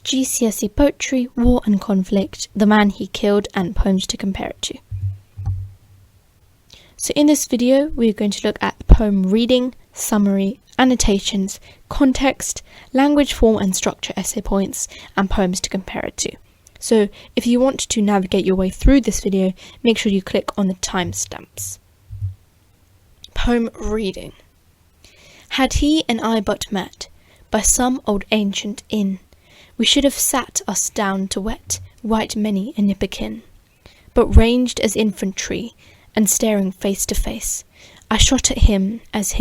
GCSE Poetry, War and Conflict, The Man He Killed, and Poems to Compare It to. So in this video, we're going to look at poem reading, summary, annotations, context, language, form and structure essay points, and poems to compare it to. So if you want to navigate your way through this video, make sure you click on the timestamps. Poem reading. Had he and I but met by some old ancient inn, we should have sat us down to wet right many a nipperkin. But ranged as infantry, and staring face to face, I shot at him as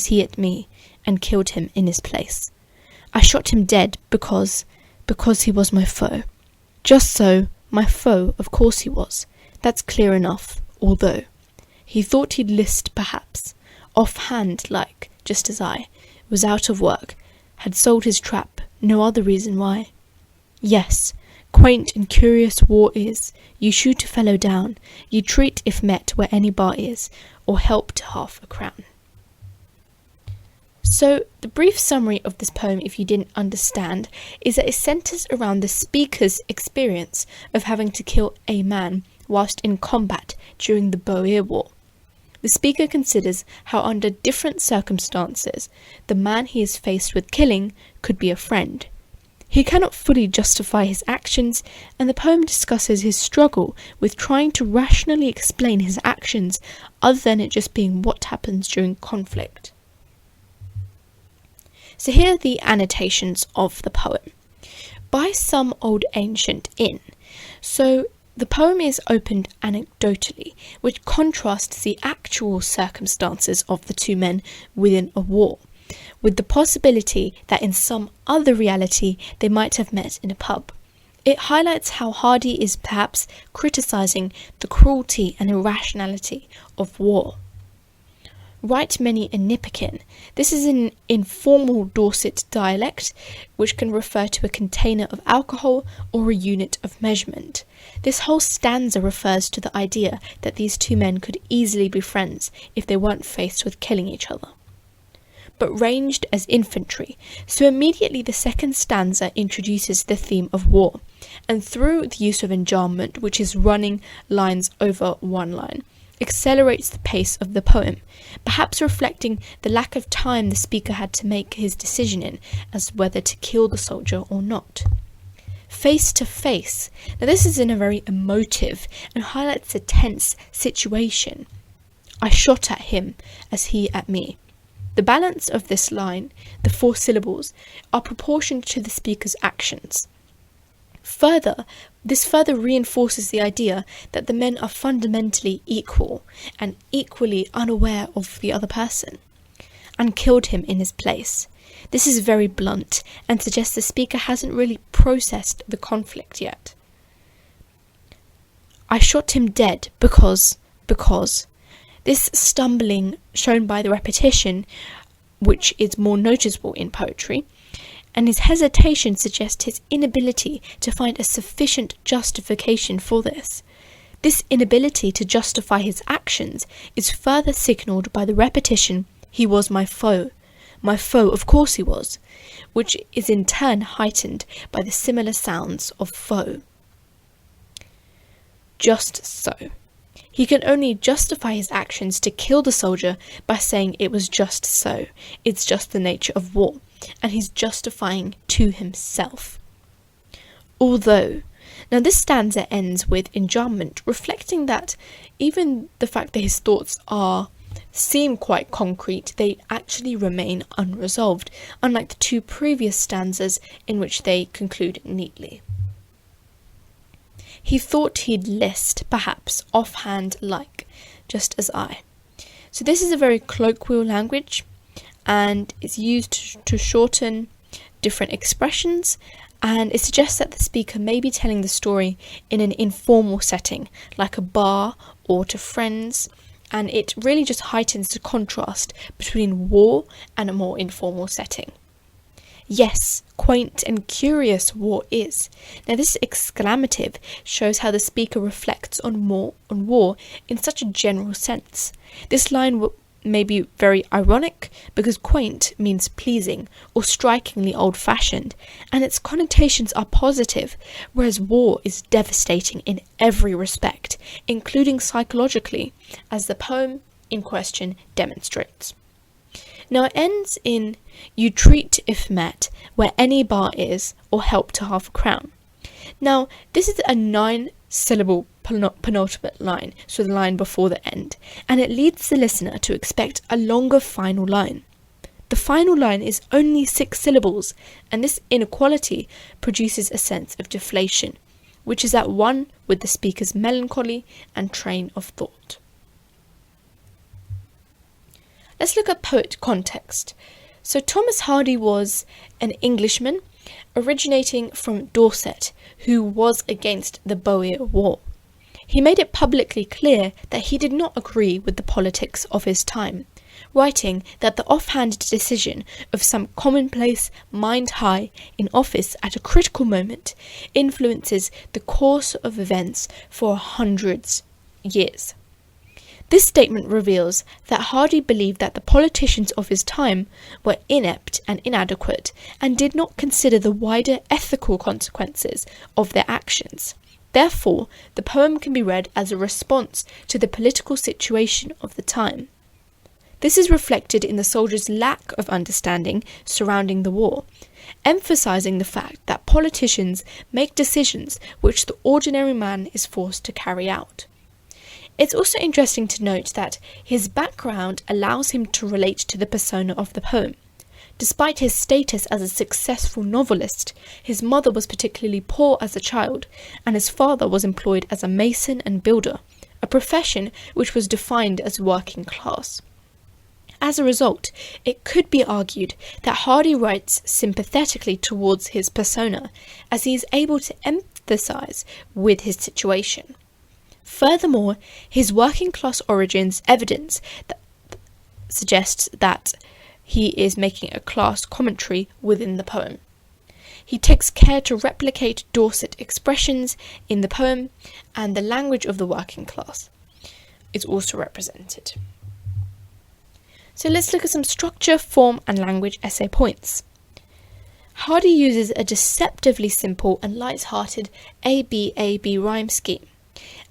he at me, and killed him in his place. I shot him dead because he was my foe. Just so, my foe, of course he was. That's clear enough, although he thought he'd list perhaps, off-hand like, just as I was out of work, had sold his trap, no other reason why. Yes, quaint and curious war is, you shoot a fellow down, you treat if met where any bar is, or help to half a crown. So, the brief summary of this poem, if you didn't understand, is that it centres around the speaker's experience of having to kill a man whilst in combat during the Boer War. The speaker considers how under different circumstances, the man he is faced with killing could be a friend. He cannot fully justify his actions, and the poem discusses his struggle with trying to rationally explain his actions other than it just being what happens during conflict. So here are the annotations of the poem. By some old ancient inn. So the poem is opened anecdotally, which contrasts the actual circumstances of the two men within a war, with the possibility that in some other reality they might have met in a pub. It highlights how Hardy is perhaps criticising the cruelty and irrationality of war. Right many a nipperkin. This is an informal Dorset dialect which can refer to a container of alcohol or a unit of measurement. This whole stanza refers to the idea that these two men could easily be friends if they weren't faced with killing each other. But ranged as infantry, so immediately the second stanza introduces the theme of war, and through the use of enjambment, which is running lines over one line, accelerates the pace of the poem, perhaps reflecting the lack of time the speaker had to make his decision in as to whether to kill the soldier or not. Face to face. Now this is in a very emotive and highlights a tense situation. I shot at him as he at me. The balance of this line, the 4 syllables, are proportioned to the speaker's actions. This further reinforces the idea that the men are fundamentally equal and equally unaware of the other person, and killed him in his place. This is very blunt and suggests the speaker hasn't really processed the conflict yet. I shot him dead because. This stumbling shown by the repetition, which is more noticeable in poetry, and his hesitation suggests his inability to find a sufficient justification for this. This inability to justify his actions is further signalled by the repetition, he was my foe. My foe, of course he was, which is in turn heightened by the similar sounds of foe. Just so. He can only justify his actions to kill the soldier by saying it was just so, it's just the nature of war, and he's justifying to himself. Although, now this stanza ends with enjambment, reflecting that even the fact that his thoughts seem quite concrete, they actually remain unresolved, unlike the 2 previous stanzas in which they conclude neatly. He thought he'd list, perhaps, offhand like, just as I. So this is a very colloquial language, and it's used to shorten different expressions, and it suggests that the speaker may be telling the story in an informal setting, like a bar or to friends, and it really just heightens the contrast between war and a more informal setting. Yes, quaint and curious war is. Now this exclamative shows how the speaker reflects on war in such a general sense. This line may be very ironic because quaint means pleasing or strikingly old-fashioned, and its connotations are positive, whereas war is devastating in every respect, including psychologically, as the poem in question demonstrates. Now it ends in "You treat if met, where any bar is, or help to half a crown." Now this is a 9-syllable penultimate line, so the line before the end, and it leads the listener to expect a longer final line. The final line is only 6 syllables, and this inequality produces a sense of deflation, which is at one with the speaker's melancholy and train of thought. Let's look at poet context. So Thomas Hardy was an Englishman originating from Dorset who was against the Boer War. He made it publicly clear that he did not agree with the politics of his time, writing that the offhand decision of some commonplace mind high in office at a critical moment influences the course of events for hundreds of years. This statement reveals that Hardy believed that the politicians of his time were inept and inadequate and did not consider the wider ethical consequences of their actions. Therefore, the poem can be read as a response to the political situation of the time. This is reflected in the soldiers' lack of understanding surrounding the war, emphasizing the fact that politicians make decisions which the ordinary man is forced to carry out. It's also interesting to note that his background allows him to relate to the persona of the poem. Despite his status as a successful novelist, his mother was particularly poor as a child, and his father was employed as a mason and builder, a profession which was defined as working class. As a result, it could be argued that Hardy writes sympathetically towards his persona, as he is able to empathise with his situation. Furthermore, his working class origins evidence that suggests that he is making a class commentary within the poem. He takes care to replicate Dorset expressions in the poem, and the language of the working class is also represented. So let's look at some structure, form and language essay points. Hardy uses a deceptively simple and light-hearted A-B-A-B rhyme scheme,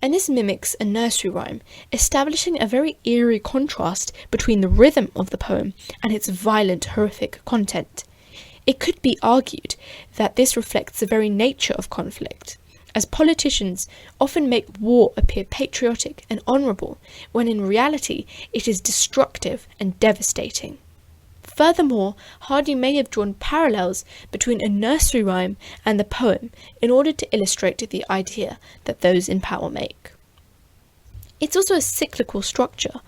and this mimics a nursery rhyme, establishing a very eerie contrast between the rhythm of the poem and its violent, horrific content. It could be argued that this reflects the very nature of conflict, as politicians often make war appear patriotic and honourable, when in reality it is destructive and devastating. Furthermore, Hardy may have drawn parallels between a nursery rhyme and the poem in order to illustrate the idea that those in power make. It's also a cyclical structure.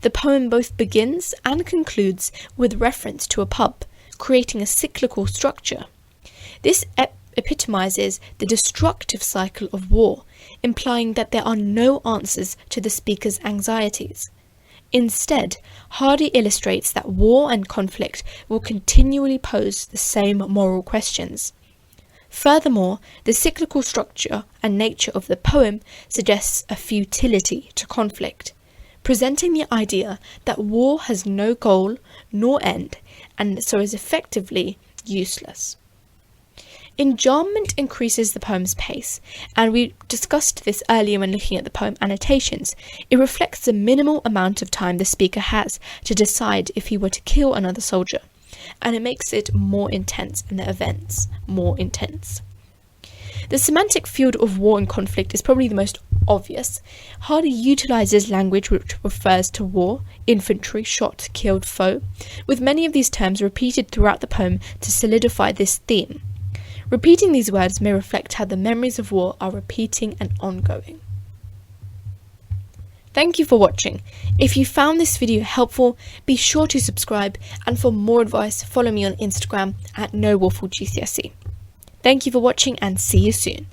The poem both begins and concludes with reference to a pub, creating a cyclical structure. This epitomizes the destructive cycle of war, implying that there are no answers to the speaker's anxieties. Instead, Hardy illustrates that war and conflict will continually pose the same moral questions. Furthermore, the cyclical structure and nature of the poem suggests a futility to conflict, presenting the idea that war has no goal nor end, and so is effectively useless. Enjambment increases the poem's pace, and we discussed this earlier when looking at the poem annotations. It reflects the minimal amount of time the speaker has to decide if he were to kill another soldier, and it makes it more intense and the events more intense. The semantic field of war and conflict is probably the most obvious. Hardy utilises language which refers to war, infantry, shot, killed, foe, with many of these terms repeated throughout the poem to solidify this theme. Repeating these words may reflect how the memories of war are repeating and ongoing. Thank you for watching. If you found this video helpful, be sure to subscribe, and for more advice, follow me on Instagram at NoWaffleGCSE. Thank you for watching and see you soon.